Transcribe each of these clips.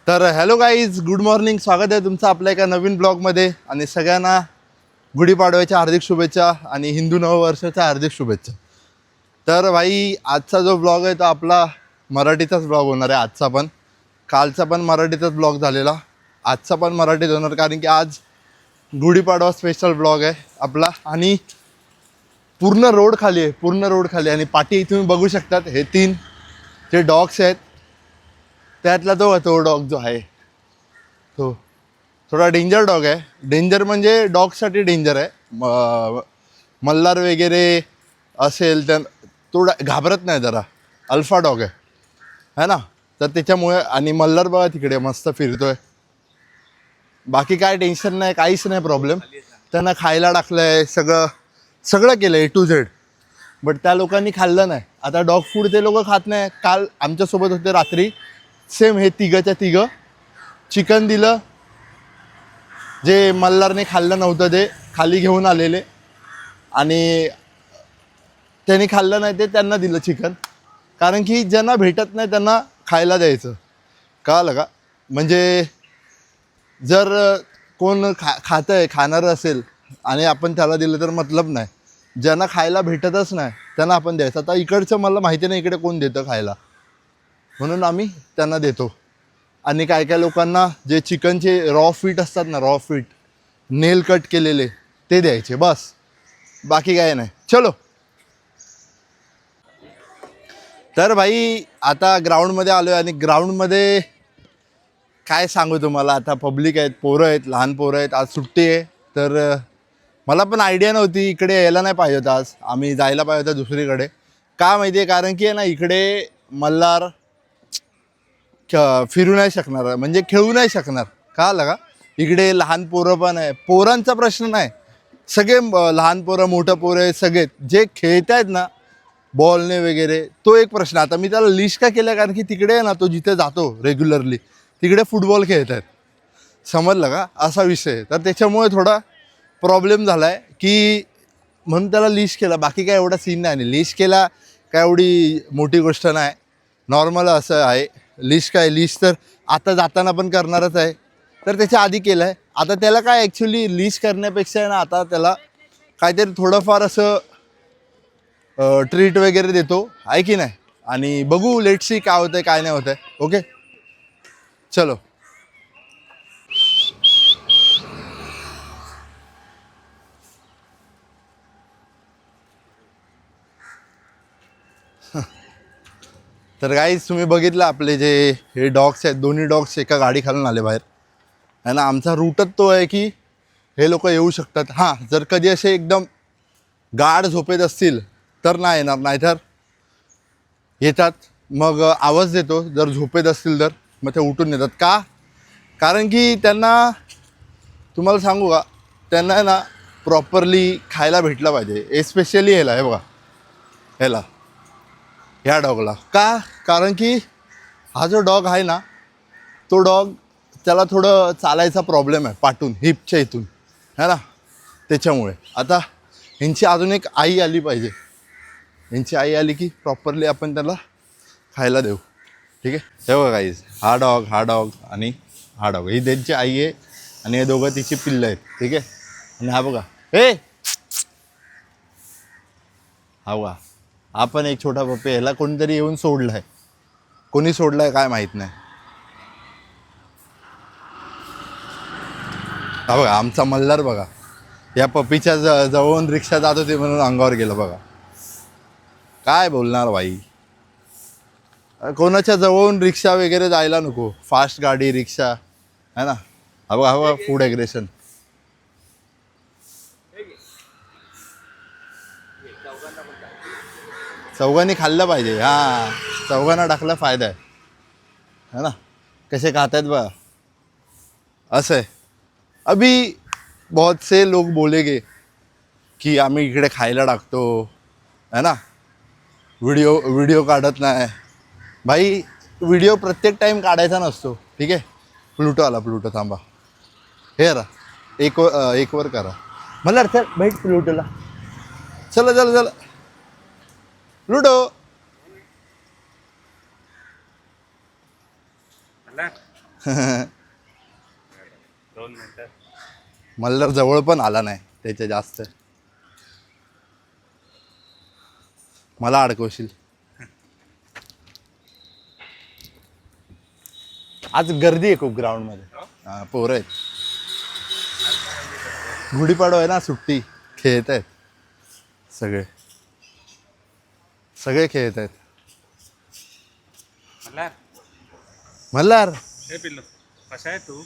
तर hello guys, good morning. स्वागत आहे तुमचं आपल्या एका नवीन ब्लॉगमध्ये. आणि सगळ्यांना गुढीपाडव्याच्या हार्दिक शुभेच्छा आणि हिंदू नववर्षाच्या हार्दिक शुभेच्छा. तर भाई, आजचा जो ब्लॉग आहे तो आपला मराठीचाच ब्लॉग होणार आहे. आजचा पण, कालचा पण मराठीचाच ब्लॉग झालेला, आजचा पण मराठीत होणार, कारण की आज गुढीपाडवा स्पेशल ब्लॉग आहे आपला. आणि पूर्ण रोड खाली आहे, पूर्ण रोड खाली आहे. आणि पाठी तुम्ही बघू शकतात, हे 3 जे डॉग्स आहेत त्यातला तो डॉग जो आहे तो थोडा डेंजर डॉग आहे. डेंजर म्हणजे डॉगसाठी डेंजर आहे. मल्हार वगैरे असेल तर तो घाबरत नाही, जरा अल्फा डॉग आहे ना. तर त्याच्यामुळे, आणि मल्हार बघा तिकडे मस्त फिरतोय, बाकी काय टेन्शन नाही, काहीच नाही प्रॉब्लेम. त्यांना खायला टाकलं आहे, सगळं केलं A to Z, बट त्या लोकांनी खाल्लं नाही. आता डॉग फूड ते लोक खात नाही. काल आमच्यासोबत होते रात्री, सेम हे तिघं चिकन दिलं, जे मल्हारने खाल्लं नव्हतं ते खाली घेऊन आलेले, आणि त्यांनी खाल्लं नाही ते त्यांना दिलं चिकन. कारण की ज्यांना भेटत नाही त्यांना खायला द्यायचं, कळलं का? म्हणजे जर कोण खाणारं असेल आणि आपण त्याला दिलं तर मतलब नाही. ज्यांना खायला भेटतच नाही त्यांना आपण द्यायचं. आता इकडचं मला माहिती नाही इकडे कोण देतं खायला, म्हणून आम्ही त्यांना देतो. आणि काय काय लोकांना जे चिकनचे रॉ फीट असतात ना, रॉ फीट नेल कट केलेले, ते द्यायचे, बस, बाकी काय नाही. चलो. तर भाई, आता ग्राउंडमध्ये आलो आहे. आणि ग्राउंडमध्ये काय सांगू तुम्हाला, आता पब्लिक आहेत, पोरं आहेत, लहान पोरं आहेत. आज सुट्टी आहे, तर मला पण आयडिया नव्हती, इकडे यायला नाही पाहिजे होतं. आज आम्ही जायला पाहिजे होतं दुसरीकडे. का माहिती आहे? कारण की आहे ना, इकडे मल्हार फिरू नाही शकणार, म्हणजे खेळू नाही शकणार, कळलं का? इकडे लहान पोरं पण आहे, पोरांचा प्रश्न नाही, सगळे लहान पोरं मोठं पोरं आहे, सगळे जे खेळत आहेत ना बॉलने वगैरे, तो एक प्रश्न. आता मी त्याला लिस्ट का केलं, कारण की तिकडे आहे ना, तो जिथे जातो रेग्युलरली तिकडे फुटबॉल खेळत आहेत, समजलं का? असा विषय आहे. तर त्याच्यामुळे थोडा प्रॉब्लेम झाला आहे, की म्हणून त्याला लिस्ट केला. बाकी काय एवढा सीन नाही. आणि लिस्ट केला काय एवढी मोठी गोष्ट नाही, नॉर्मल असं आहे. लिस्ट काय, लिस्ट तर आता जाताना पण करणारच आहे, तर त्याच्या आधी केलं आहे. आता त्याला काय ॲक्च्युली लिस्ट करण्यापेक्षा आहे ना, आता त्याला काहीतरी थोडंफार असं ट्रीट वगैरे देतो, आहे की नाही. आणि बघू, लेट्स सी काय होतं आहे काय नाही होतं आहे. ओके, चलो. तर गाईज, तुम्ही बघितलं आपले जे हे डॉग्स आहेत, दोन्ही डॉग्स एका गाडी खालून आले बाहेर, आहे ना. आमचा रूटच तो आहे की हे लोक येऊ शकतात. हां, जर कधी असे एकदम गाढ झोपेत असतील तर नाही येणार, नाहीतर येतात. मग आवाज देतो, जर झोपेत असतील तर मग ते उठून येतात. का? कारण की त्यांना, तुम्हाला सांगू का, त्यांना ना प्रॉपरली खायला भेटलं पाहिजे. एस्पेशली ह्याला, हे बघा, ह्या डॉगला. का? कारण की हा जो डॉग आहे ना, तो डॉग, त्याला थोडं चालायचा प्रॉब्लेम आहे पाठून, हिपच्या इथून, है ना. त्याच्यामुळे आता ह्यांची अजून एक आई आली पाहिजे. ह्यांची आई आली की प्रॉपरली आपण त्याला खायला देऊ, ठीक आहे. हे बघा गाईज, हा डॉग आणि हा डॉग, ही त्यांची आई आहे, आणि हे दोघं तिची पिल्लं आहेत, ठीक आहे. आणि हा बघा, हा बघा, हा पण एक छोटा पप्पी. ह्याला कोणीतरी येऊन सोडलं आहे, कोणी सोडलं आहे काय माहीत नाही. हा बघा, आमचा मल्हार बघा, या पप्पीच्या जवळून रिक्षा जात होती म्हणून अंगावर गेलं बघा. काय बोलणार भाई, कोणाच्या जवळून रिक्षा वगैरे जायला नको, फास्ट गाडी, रिक्षा, है ना. हवा हवा फूड ॲग्रेशन. चौघांनी खाल्लं पाहिजे. हां, चौघांना टाकला फायदा आहे, है ना. कसे खात आहेत बघा, असं आहे. अभी बहुत से लोग बोलेगे की आम्ही इकडे खायला टाकतो, है ना, व्हिडिओ काढत नाही. भाई, व्हिडिओ प्रत्येक टाईम काढायचा नसतो, ठीक आहे. प्लुटो थांबा, हे रा एक वर करा मला, चल भेट प्लुटोला, चला प्लुटो. 2 मिनिटं. मल्हार जवळ पण आला नाही त्याच्या जास्त. मला अडकवशील. आज गर्दी आहे खूप ग्राउंडमध्ये. हां, पोरं आहेत. गुढीपाडवा आहे ना, सुट्टी. खेळत आहेत सगळे. सगळे खेळत आहेत. मल्हार, मल्हार हे पिल्लू कसा आहे तू?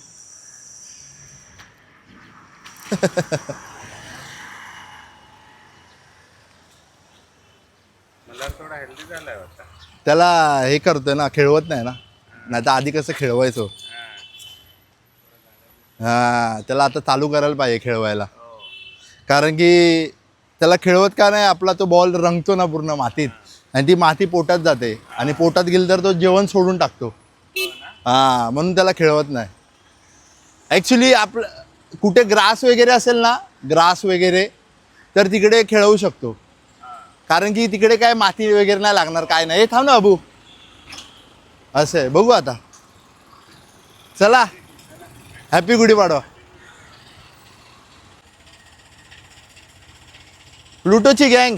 मल्हार थोडा हेल्दी झालाय वाटतं. त्याला हे करतोय ना, खेळवत नाही ना. नाही तर आधी कसं खेळवायचो. हां, त्याला आता चालू करायला पाहिजे खेळवायला. कारण की त्याला खेळवत का नाही, आपला तो बॉल रंगतो ना पूर्ण मातीत, आणि ती माती पोटात जाते, आणि पोटात गेली तर तो जेवण सोडून टाकतो. हां, म्हणून त्याला खेळवत नाही. ॲक्च्युली आपलं कुठे ग्रास वगैरे असेल ना, ग्रास वगैरे, तर तिकडे खेळवू शकतो. कारण की तिकडे काय माती वगैरे नाही लागणार, काय नाही. हे थांब ना बाबू. असं आहे, बघू आता. चला, हॅपी गुढीपाडवा. प्लुटोची गँग,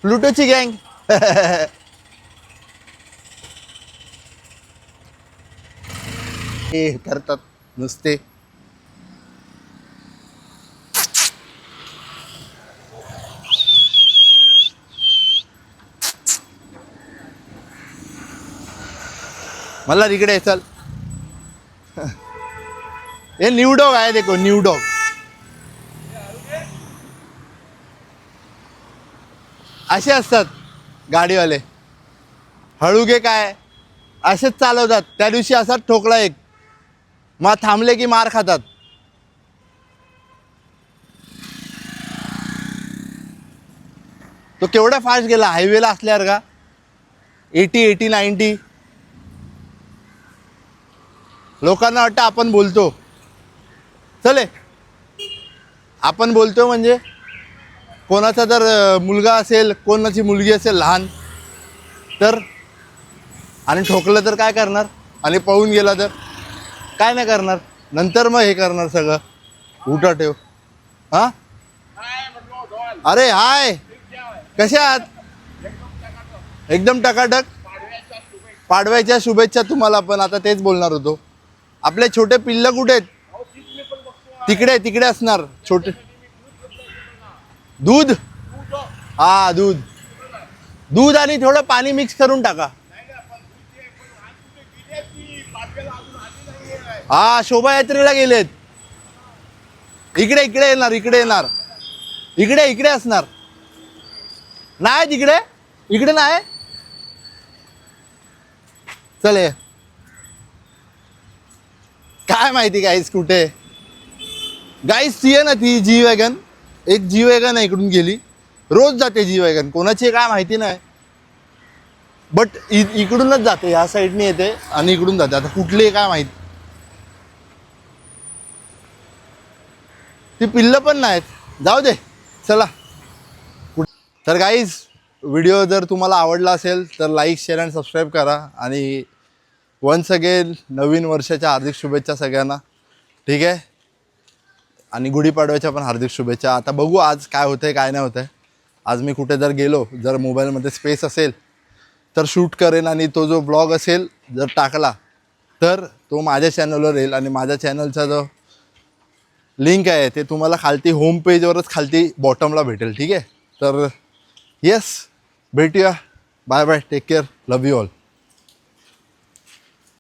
प्लुटोची गँग. हे करतात नुसते. मला इकडे चल. हे न्यू डॉग आहे, देखो न्यू डॉग. असे असतात गाडीवाले. हळुगे काय असेच चालवतात. त्या दिवशी असाच ठोकला एक, मग थांबले की मार खातात. तो केवढा फास्ट गेला हायवेला असल्यावर का. 80, 90. लोकांना वाटतं आपण बोलतो. चले, आपण बोलतो म्हणजे कोणाचा जर मुलगा असेल, कोणाची मुलगी असेल लहान, तर आणि ठोकलं तर काय करणार, आणि पळून गेला तर काय नाही करणार. नंतर मग हे करणार सगळं. उठा ठेव. हां, अरे हाय, कसे आहात? एकदम टकाटक. पाडव्याच्या शुभेच्छा तुम्हाला पण. आता तेच बोलणार होतो. आपले छोटे पिल्लं कुठे आहेत? तिकडे तिकडे असणार छोटे. दूध, हा दूध. दूध आणि थोडं पाणी मिक्स करून टाका. हा, शोभायात्रेला गेलेत. इकडे इकडे येणार, इकडे येणार. इकडे इकडे असणार. नाही तिकडे, इकडे नाही. चले, काय माहिती गाईस कुठे. गाईस ती आहे ना, ती जी वॅगन, एक जी वॅगन आहे इकडून गेली. रोज जाते जी वॅगन, कोणाची काय माहिती नाही, बट इकडूनच जाते. ह्या साईडने येते आणि इकडून जाते. आता कुठली काय माहिती. ती पिल्लं पण नाहीत. जाऊ दे, चला. तर गाईज, व्हिडिओ जर तुम्हाला आवडला असेल तर लाईक, शेअर आणि सबस्क्राईब करा. आणि वन्स अगेन नवीन वर्षाच्या हार्दिक शुभेच्छा सगळ्यांना. ठीक आहे, आणि गुढीपाडव्याच्या पण हार्दिक शुभेच्छा. आता बघू आज काय होतं आहे काय नाही होतं आहे. आज मी कुठे जर गेलो, जर मोबाईलमध्ये स्पेस असेल तर शूट करेन, आणि तो जो ब्लॉग असेल जर टाकला तर तो माझ्या चॅनलवर येईल. आणि माझ्या चॅनलचा जो लिंक आहे ते तुम्हाला खालती होम पेजवरच खालती बॉटमला भेटेल. ठीक आहे, तर येस, भेटूया. Bye bye, take care, love you all.